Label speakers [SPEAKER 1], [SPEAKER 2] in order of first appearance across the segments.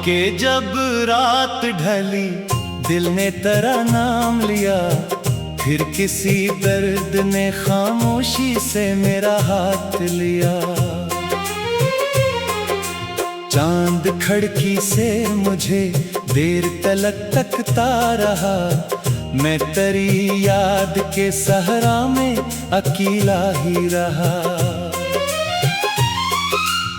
[SPEAKER 1] के जब रात ढली दिल ने तेरा नाम लिया, फिर किसी दर्द ने खामोशी से मेरा हाथ लिया। चांद खिड़की से मुझे देर तलक तकता रहा, मैं तेरी याद के सहरा में अकेला ही रहा।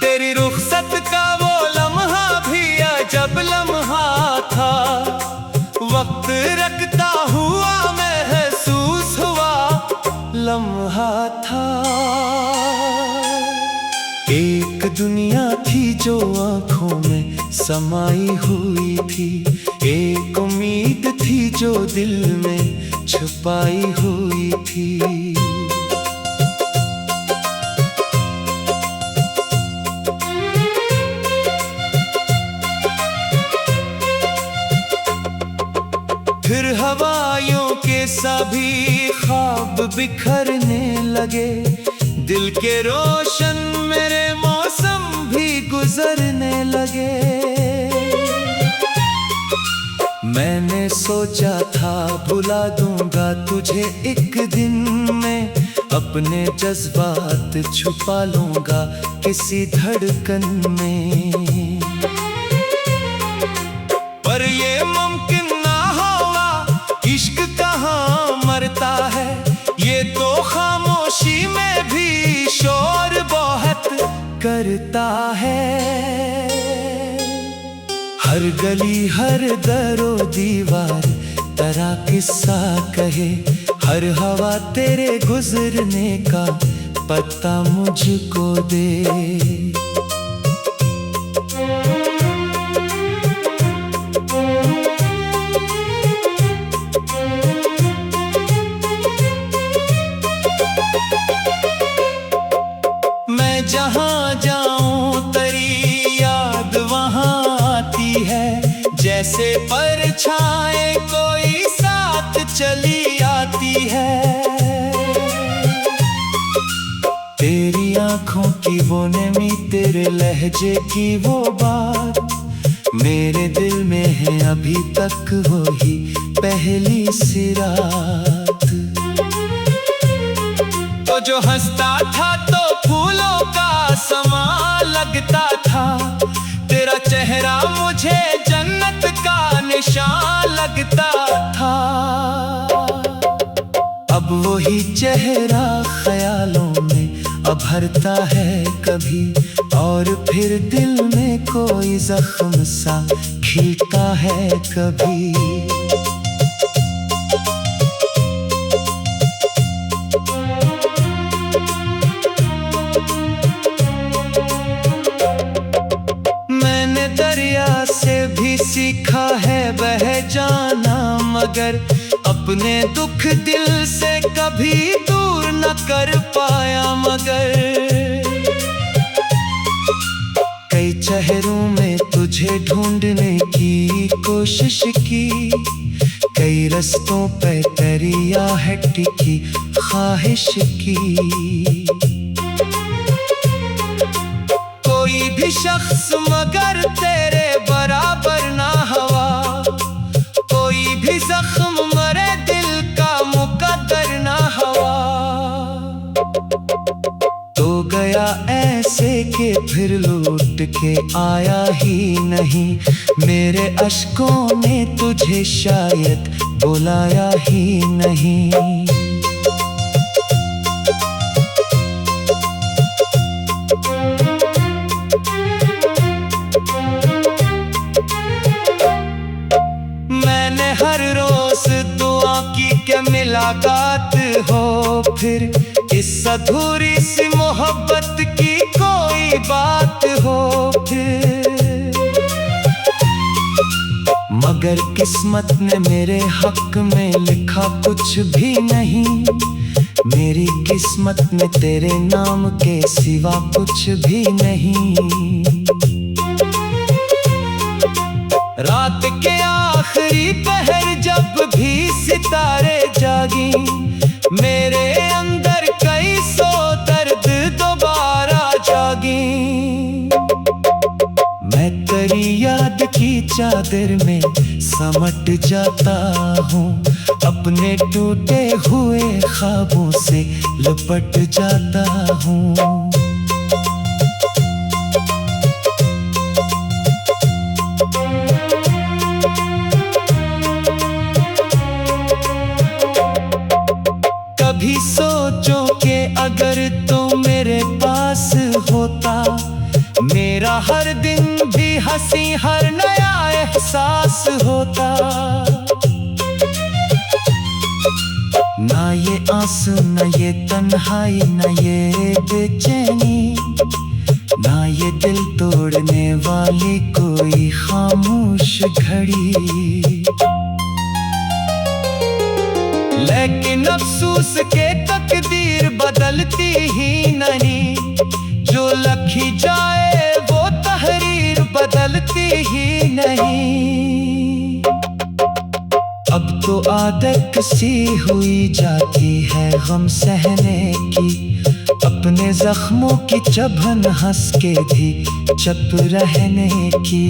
[SPEAKER 1] तेरी रुखसत का वो लम्हा भी अजब लम्हा था, वक्त रखता हुआ महसूस हुआ लम्हा था। एक दुनिया थी जो आँखों में समाई हुई थी, एक उम्मीद थी जो दिल में छुपाई हुई थी। फिर हवाओं के सभी ख्वाब बिखरने लगे, दिल के रोशन मेरे मौसम भी गुजरने लगे। मैंने सोचा था भुला दूंगा तुझे एक दिन में, अपने जज्बात छुपा लूंगा किसी धड़कन में। पर ये मुमकिन ना हुआ, इश्क कहाँ मरता है, ये तो खामोशी में भी शोर बहुत करता है। हर गली हर दरो दीवार तेरा किस्सा कहे, हर हवा तेरे गुजरने का पता मुझको दे। मैं जहाँ जाऊँ तेरी याद वहाँ आती है, जैसे परछाएं कोई साथ चली आती है। तेरी आँखों की वो नमी, तेरे लहजे की वो बात, मेरे दिल में है अभी तक वही पहली सी रात। तो जो हंसता था तो फूलों का समा लगता था, तेरा चेहरा मुझे जन्नत का निशान लगता था। अब वही चेहरा ख्यालों में उभरता है कभी, और फिर दिल में कोई जख्म सा खिलता है कभी। दरिया से भी सीखा है बह जाना, मगर अपने दुख दिल से कभी दूर न कर पाया। मगर कई चेहरों में तुझे ढूंढने की कोशिश की, कई रस्तों पे तेरी आहट की ख्वाहिश की। कोई भी शख्स मगर तेरे बराबर ना हुआ, कोई भी जख्म मरे दिल का मुकद्दर ना हुआ। तो गया ऐसे के फिर लौट के आया ही नहीं, मेरे अश्कों ने तुझे शायद बुलाया ही नहीं। हर रोज दुआ की क्या मुलाकात हो, फिर इस अधूरी सी मोहब्बत की कोई बात हो फिर। मगर किस्मत ने मेरे हक में लिखा कुछ भी नहीं, मेरी किस्मत में तेरे नाम के सिवा कुछ भी नहीं। रात के आखिरी पहर जब भी सितारे जागी, मेरे अंदर कई सौ दर्द दोबारा जागी। मैं तेरी याद की खातिर में समट जाता हूँ, अपने टूटे हुए ख्वाबों से लपट जाता हूँ। कभी सोचो कि अगर तो मेरे पास होता, मेरा हर दिन भी हंसी हर नया एहसास होता। ना ये आंसू ना ये तन्हाई ना ये बेचैनी, ना ये दिल तोड़ने वाली कोई खामोश घड़ी। लेकिन अफसोस के तकदीर बदलती ही नहीं, जो लिखी जाए वो तहरीर बदलती ही नहीं। अब तो आदत सी हुई जाती है गम सहने की, अपने जख्मों की चुभन हंस के भी चुप रहने की।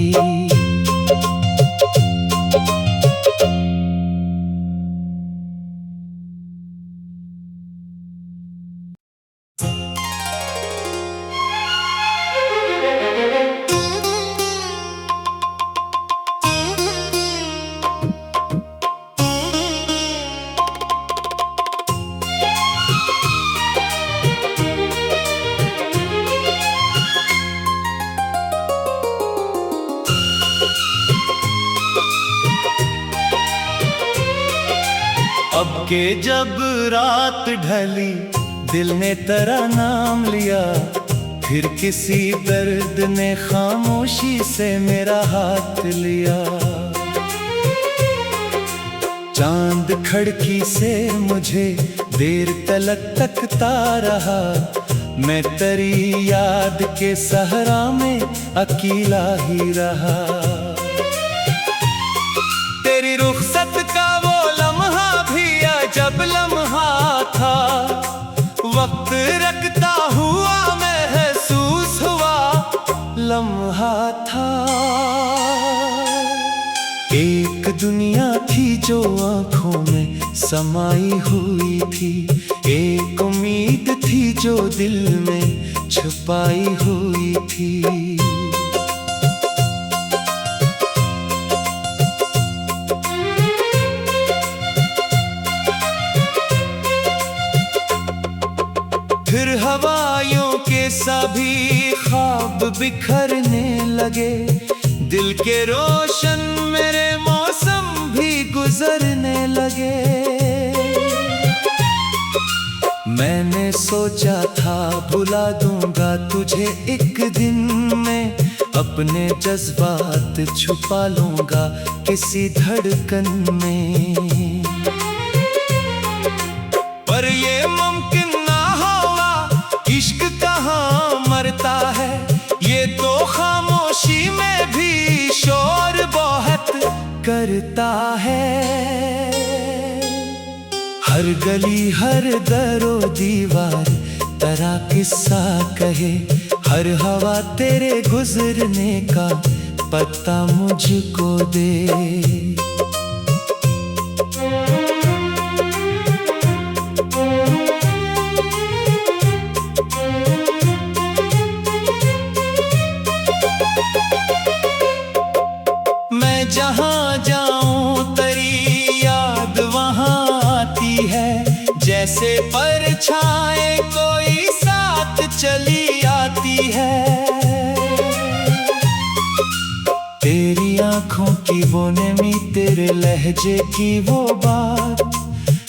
[SPEAKER 1] अब के जब रात ढली दिल ने तेरा नाम लिया, फिर किसी दर्द ने खामोशी से मेरा हाथ लिया। चांद खिड़की से मुझे देर तलक तकता रहा, मैं तेरी याद के सहरा में अकेला ही रहा। तेरी रुखसत का वो लम्हा भी जब लम्हा था, वक्त रखता हुआ महसूस हुआ लम्हा था। एक दुनिया थी जो आँखों में समाई हुई थी, एक उम्मीद थी जो दिल में छुपाई हुई थी। फिर हवाओं के सभी ख्वाब बिखरने लगे, दिल के रोशन मेरे मौसम भी गुजरने लगे। मैंने सोचा था भुला दूंगा तुझे एक दिन में, अपने जज्बात छुपा लूंगा किसी धड़कन में। पर ये मुमकिन ना हुआ, इश्क कहाँ मरता है, ये तो खामोशी में भी शोर बहुत करता है। हर गली हर दरो दीवार तेरा किस्सा कहे, हर हवा तेरे गुजरने का पता मुझको दे। मैं जहाँ जाऊं तेरी याद वहाँ आती है, जैसे परछाएं कोई साथ चली आती है। तेरी आंखों की वो नमी, तेरे लहजे की वो बात,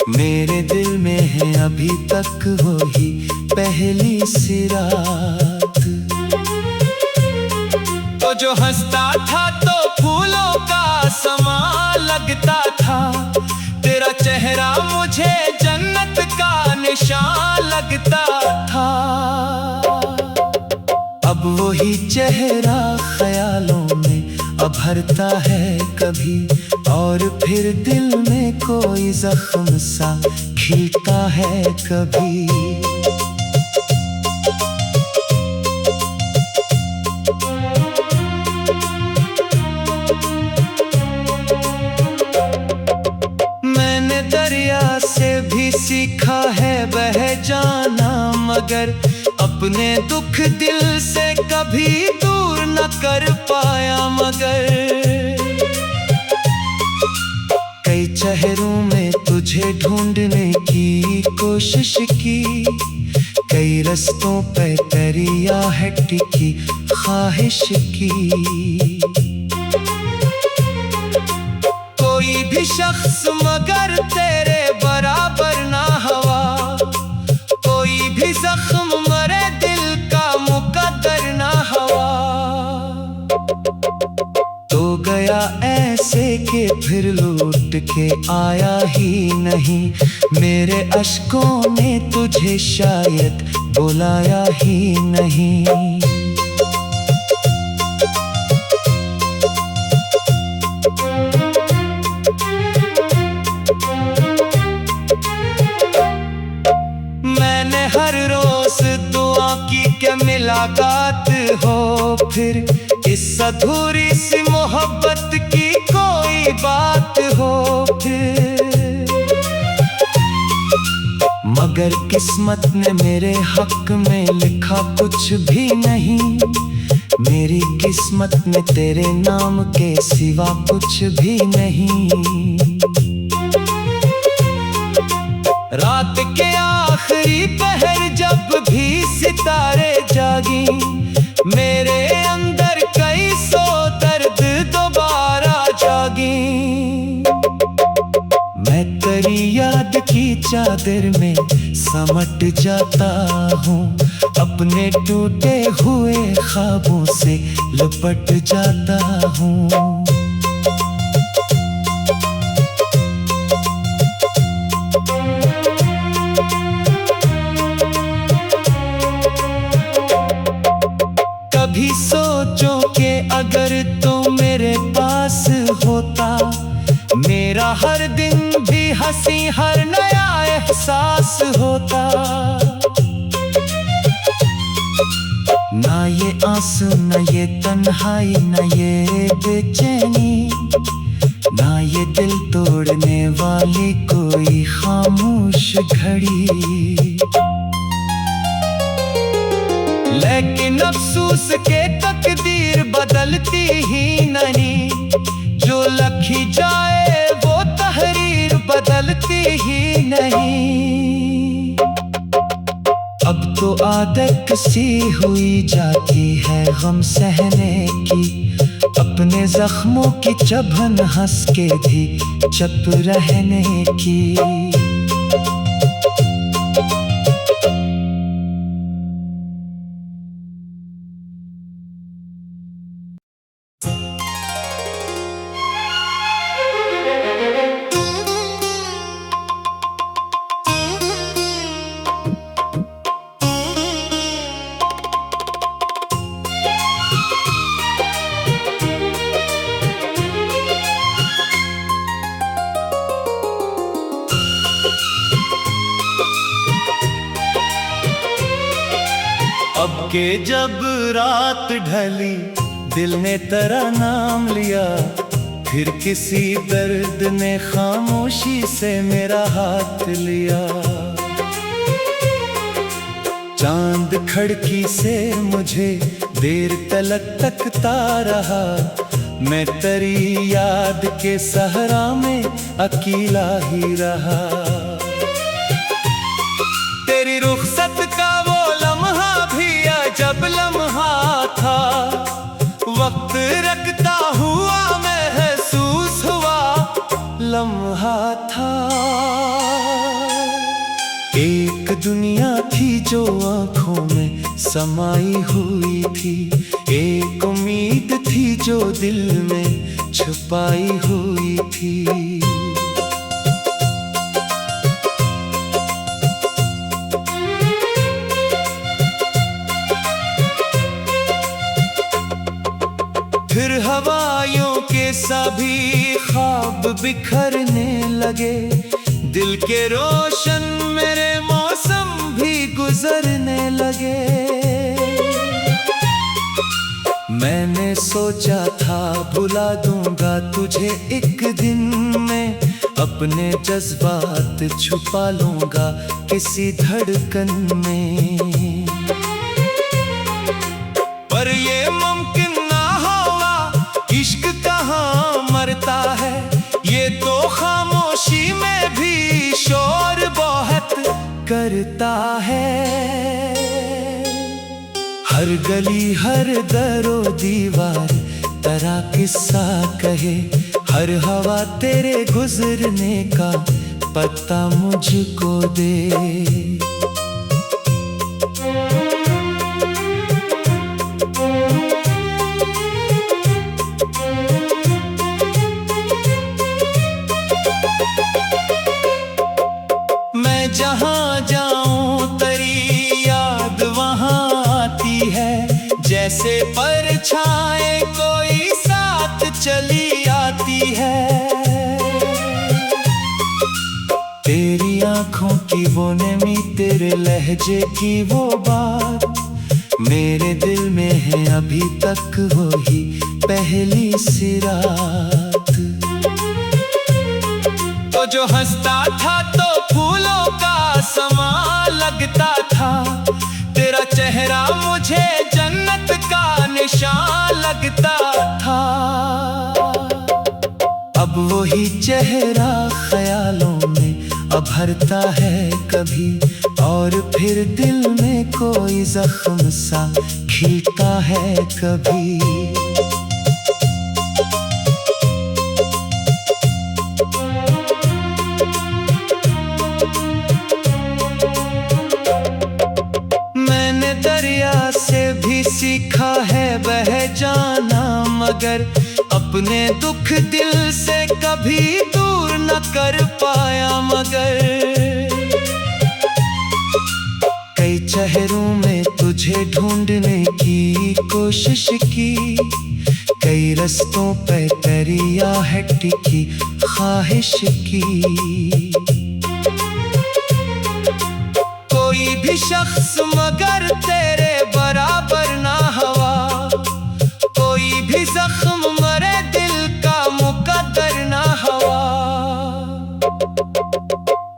[SPEAKER 1] मेरे दिल में है अभी तक वही पहली सी रात। तो जो हंसता था तो फूलों का समा लगता था, तेरा चेहरा मुझे जन्नत का निशान लगता था। अब वही चेहरा ख्यालों में उभरता है कभी, और फिर दिल में कोई जख्म सा खिलता है कभी। से भी सीखा है बह जाना, मगर अपने दुख दिल से कभी दूर न कर पाया। मगर कई चेहरों में तुझे ढूंढने की कोशिश की, कई रस्तों पे तेरी आहट की ख्वाहिश की। कोई भी शख्स मगर तेरे बराबर ना हुआ, कोई भी जख्म मरे दिल का मुकद्दर ना हुआ। तो गया ऐसे के फिर लौट के आया ही नहीं, मेरे अश्कों ने तुझे शायद बुलाया ही नहीं। मैंने हर रोज दुआ की कि मुलाकात हो फिर, इस अधूरी सी मोहब्बत की कोई बात हो फिर। मगर किस्मत ने मेरे हक में लिखा कुछ भी नहीं, मेरी किस्मत में तेरे नाम के सिवा कुछ भी नहीं। रात के आखिरी पहर जब भी सितारे जागी, मेरे अंदर कई सौ दर्द दोबारा जागी। मैं तेरी याद की चादर में समट जाता हूँ, अपने टूटे हुए ख्वाबों से लिपट जाता हूँ। कभी सोचो कि अगर तो मेरे पास होता, मेरा हर दिन भी हंसी हर नया एहसास होता। ना ये आंसू न ये तन्हाई न ये बेचैनी, ना ये दिल तोड़ने वाली कोई खामोश घड़ी। लेकिन अफसोस के तकदीर बदलती ही नहीं, जो लिखी जाए वो तहरीर बदलती ही नहीं। अब तो आदत सी हुई जाती है गम सहने की, अपने जख्मों की चुभन हंस के भी चुप रहने की। अब के जब रात ढली दिल ने तेरा नाम लिया, फिर किसी दर्द ने खामोशी से मेरा हाथ लिया। चांद खिड़की से मुझे देर तलक तकता रहा, मैं तेरी याद के सहरा में अकेला ही रहा। तेरी रुखसत का वो लम्हा भी अजब लम्हा था, वक्त रखता हुआ महसूस हुआ लम्हा था। एक दुनिया थी जो आँखों में समाई हुई थी, एक उम्मीद थी जो दिल में छुपाई हुई थी। फिर हवाइयों के सभी ख्वाब बिखरने लगे, दिल के रोशन मेरे मौसम भी गुजरने लगे। मैंने सोचा था भुला दूंगा तुझे एक दिन में, अपने जज्बात छुपा लूंगा किसी धड़कन में। पर ये मुमकिन ना होगा, इश्क कहाँ मरता है, ये तो खामोशी में भी शोर बहुत करता है। हर गली हर दरो दीवार तेरा किस्सा कहे, हर हवा तेरे गुजरने का पता मुझको दे। मैं जहाँ जाऊं तेरी याद वहाँ आती है, जैसे परछाएं कोई साथ चली आती है। तेरी आंखों की वो नमी, तेरे लहजे की वो बात, मेरे दिल में है अभी तक वही पहली सी रात। तो जो हंसता था तो फूलों का समा लगता था, तेरा चेहरा मुझे जन्नत का निशान लगता था। अब वही चेहरा ख्यालों में उभरता है कभी, और फिर दिल में कोई जख्म सा खिलता है कभी। मैंने दरिया से भी सीखा है बह जाना, मगर अपने दुख दिल से कभी दूर न कर पाया। मगर कई चेहरों में तुझे ढूंढने की कोशिश की, कई रस्तों पे तेरी आहट की ख्वाहिश की। कोई भी शख्स मगर तेरे बराबर ना हुआ, कोई भी जख्म मरे दिल का मुकद्दर ना हुआ।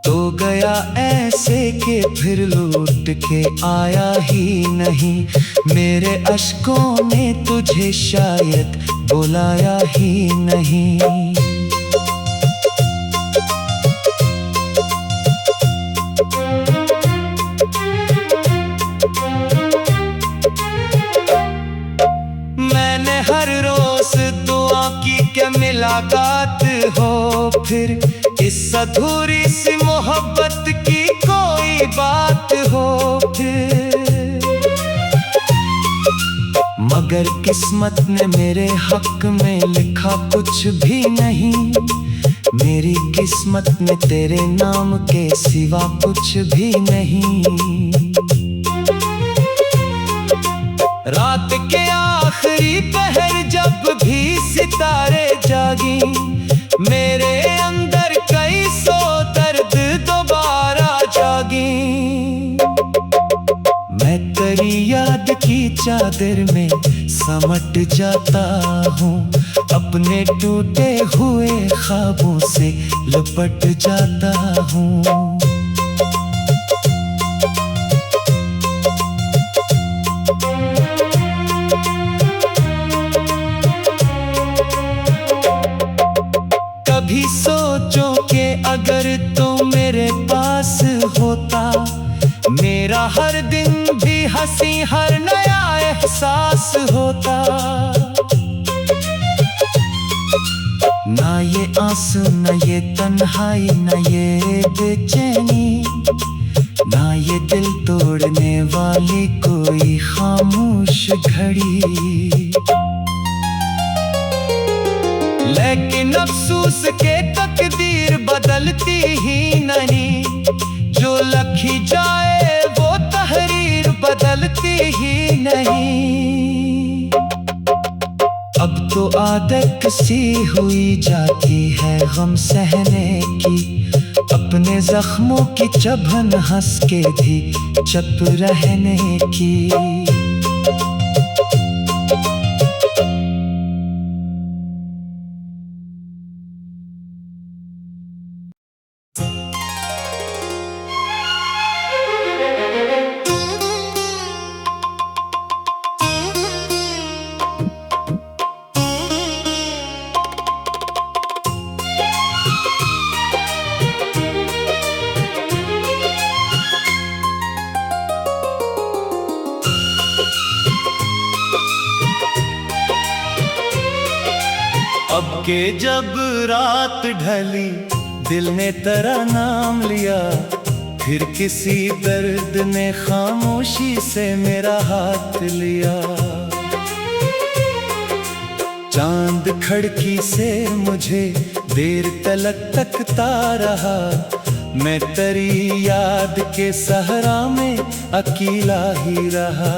[SPEAKER 1] तो गया ऐसे के फिर लौट के आया ही नहीं, मेरे अश्कों ने तुझे शायद बुलाया ही नहीं। मैंने हर रोज दुआ की कि मुलाकात हो फिर, इस अधूरी सी मोहब्बत की कोई बात हो फिर। मगर किस्मत ने मेरे हक में लिखा कुछ भी नहीं, मेरी किस्मत में तेरे नाम के सिवा कुछ भी नहीं। रात के आखिरी पहर जब भी सितारे जागी, मेरे अंदर कई सौ दर्द दोबारा जागी। मैं तेरी याद की चादर में समट जाता हूँ, अपने टूटे हुए ख्वाबों से लिपट जाता हूँ। कभी सोचो कि अगर तो मेरे पास होता, मेरा हर दिन भी हंसी हर नया एहसास होता। ना ये आंसू ना ये तन्हाई ना ये बेचैनी, ना ये दिल तोड़ने वाली कोई खामोश घड़ी। लेकिन अफसोस के तकदीर बदलती ही नहीं, जो लिखी जाए वो तहरीर बदलती ही नहीं। अब तो आदत सी हुई जाती है गम सहने की, अपने जख्मों की चुभन हंस के भी चुप रहने की। के जब रात ढली दिल ने तेरा नाम लिया, फिर किसी दर्द ने खामोशी से मेरा हाथ लिया। चांद खिड़की से मुझे देर तलक तकता रहा, मैं तेरी याद के सहरा में अकेला ही रहा।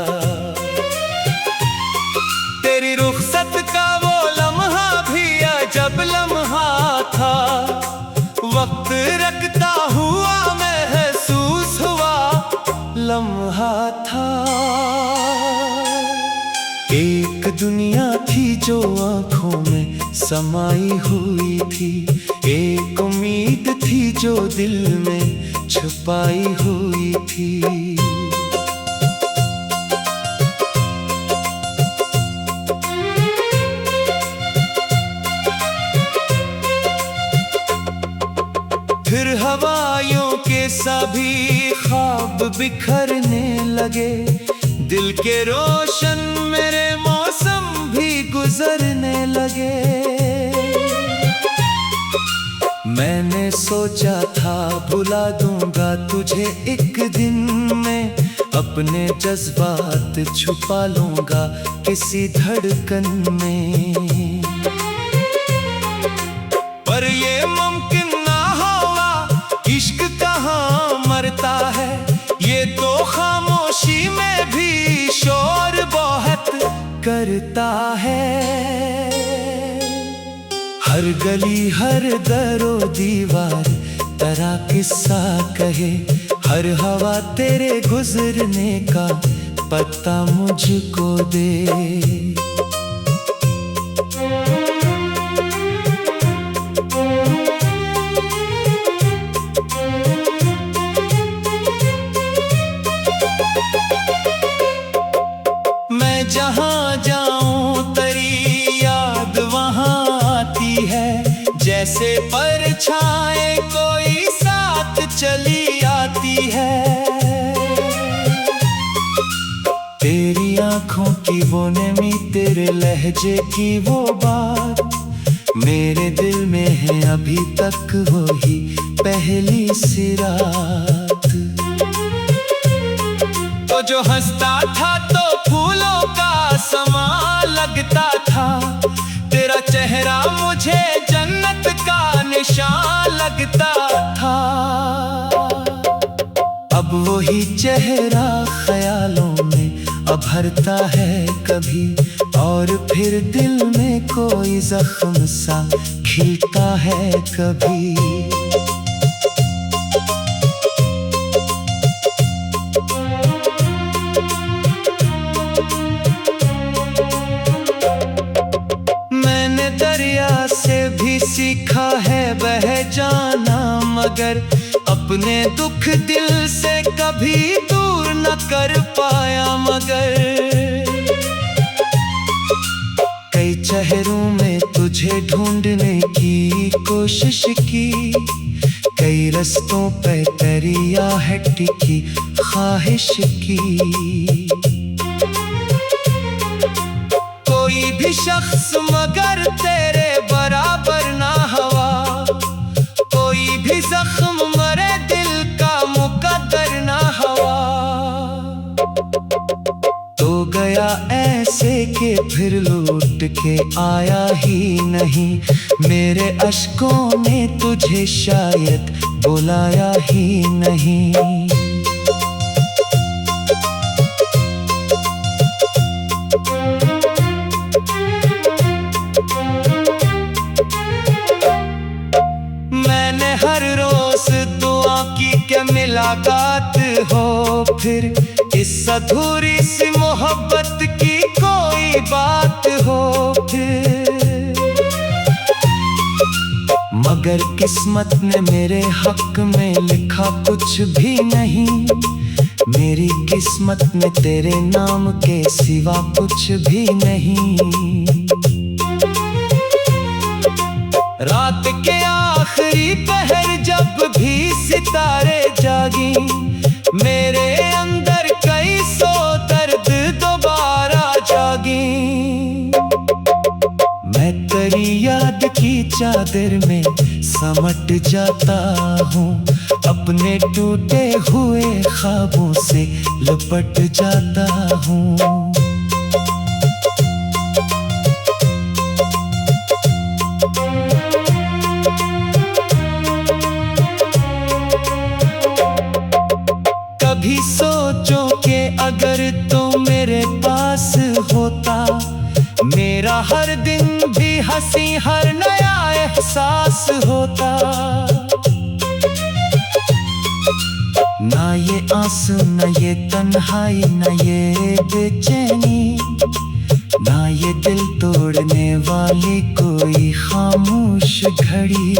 [SPEAKER 1] तेरी रुखसत का वो लम्हा भी अजब लम्हा था, वक्त रखता हुआ महसूस हुआ लम्हा था। एक दुनिया थी जो आंखों में समाई हुई थी, एक उम्मीद थी जो दिल में छुपाई हुई थी। फिर हवाओं के सभी ख्वाब बिखरने लगे, दिल के रोशन मेरे मौसम भी गुजरने लगे। मैंने सोचा था भुला दूंगा तुझे एक दिन में, अपने जज्बात छुपा लूंगा किसी धड़कन में। पर ये मुमकिन ना हुआ, इश्क कहाँ मरता है, ये तो खामोशी में भी शोर बहुत करता है। हर गली हर दरो दीवार तेरा किस्सा कहे, हर हवा तेरे गुजरने का पता मुझको दे। मैं जहाँ जाऊं तेरी याद वहाँ आती है, जैसे परछाएं कोई साथ चली आती है। तेरी आंखों की वो नमी, तेरे लहजे की वो बात, मेरे दिल में है अभी तक वही पहली सी रात। तो जो हंसता था तो फूलों का समा लगता था, तेरा चेहरा मुझे जन्नत का निशान लगता था। अब वही चेहरा ख्यालों में उभरता है कभी, और फिर दिल में कोई जख्म सा खिलता है कभी। दरिया से भी सीखा है बह जाना, मगर अपने दुख दिल से कभी दूर न कर पाया। मगर कई चेहरों में तुझे ढूंढने की कोशिश की, कई रस्तों पे तेरी आहट की ख्वाहिश की। कोई भी शख्स मगर तेरे बराबर ना हुआ, कोई भी जख्म मरे दिल का मुकद्दर ना हुआ। तो गया ऐसे के फिर लौट के आया ही नहीं, मेरे अश्कों ने तुझे शायद बुलाया ही नहीं। हर रोज दुआ की क्या मुलाकात हो, फिर इस अधूरी सी मोहब्बत की कोई बात हो फिर। मगर किस्मत ने मेरे हक में लिखा कुछ भी नहीं, मेरी किस्मत में तेरे नाम के सिवा कुछ भी नहीं। रात के आखिरी पहर जब भी सितारे जागी, मेरे अंदर कई सौ दर्द दोबारा जागी। मैं तेरी याद की सिमट जाता हूँ, अपने टूटे हुए ख्वाबों से लिपट जाता हूँ। कभी सोचो कि अगर तो मेरे पास होता, मेरा हर दिन भी हंसी हर नया एहसास होता। ना ये आंसू न ये तन्हाई न ये बेचैनी, ना ये दिल तोड़ने वाली कोई खामोश घड़ी।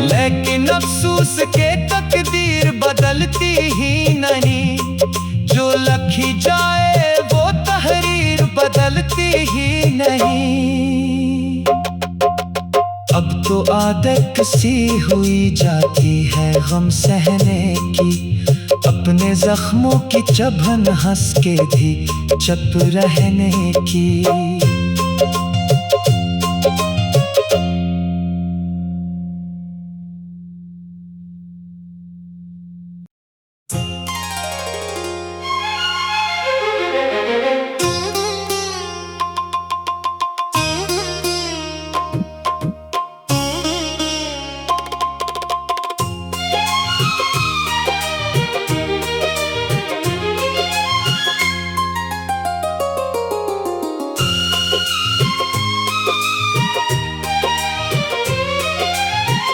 [SPEAKER 1] लेकिन अफसोस के तकदीर बदलती ही नहीं, जो लिखी जाए वो तहरीर बदलती ही नहीं। अब तो आदत सी हुई जाती है गम सहने की, अपने जख्मों की चुभन हंस के भी चुप रहने की।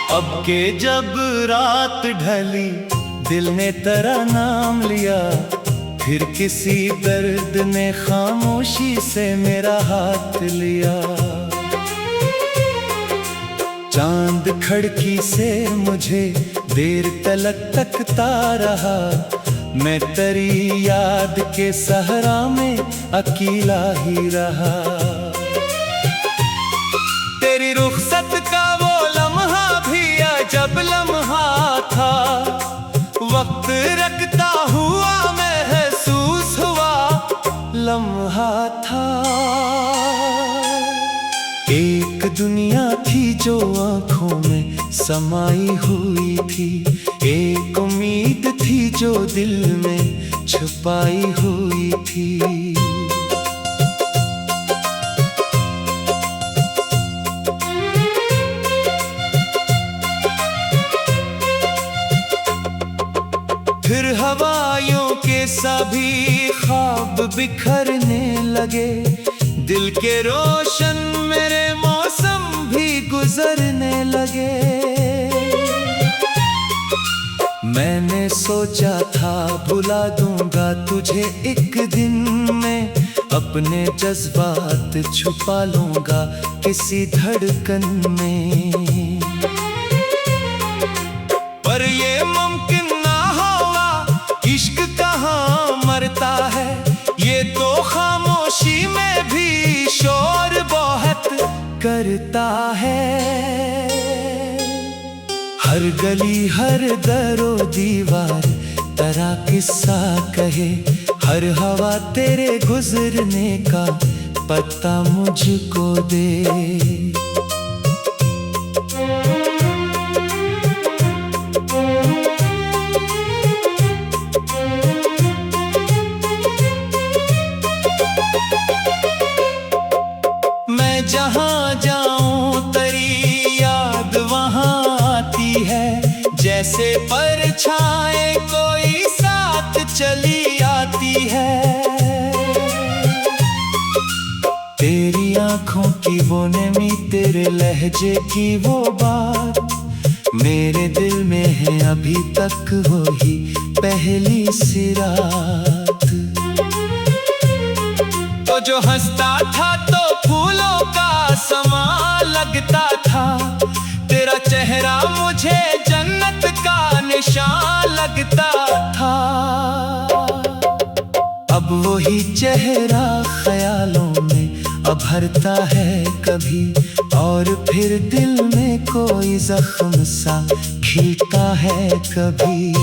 [SPEAKER 1] अब के जब रात ढली दिल ने तेरा नाम लिया, फिर किसी दर्द ने खामोशी से मेरा हाथ लिया। चांद खिड़की से मुझे देर तलक तकता रहा, मैं तेरी याद के सहरा में अकेला ही रहा। तेरी रुखसत का वो लम्हा भी अजब लम्हा था, वक्त रखता हुआ महसूस हुआ लम्हा था। एक दुनिया थी जो आँखों में समाई हुई थी, एक उम्मीद थी जो दिल में छुपाई हुई थी। फिर हवाओं के सभी ख्वाब बिखरने लगे, दिल के रोशन मेरे मौसम भी गुजरने लगे। मैंने सोचा था भुला दूंगा तुझे एक दिन में, अपने जज्बात छुपा लूंगा किसी धड़कन में। पर ये मुमकिन ना हुआ, इश्क कहाँ मरता है, ये तो खामोशी में भी शोर बहुत करता है। हर गली हर दरो दीवार तेरा किस्सा कहे, हर हवा तेरे गुजरने का पता मुझको दे। मैं जहाँ जाऊँ तेरी याद वहाँ आती है, जैसे परछाएं कोई साथ चली आती है। तेरी आँखों की वो नमी, तेरे लहजे की वो बात, मेरे दिल में है अभी तक वही पहली सी रात। तो जो हंसता था तो फूलों का समा लगता था, तेरा चेहरा मुझे जन्नत का निशान लगता था। अब वही चेहरा ख्यालों में उभरता है कभी, और फिर दिल में कोई जख्म सा खिलता है कभी।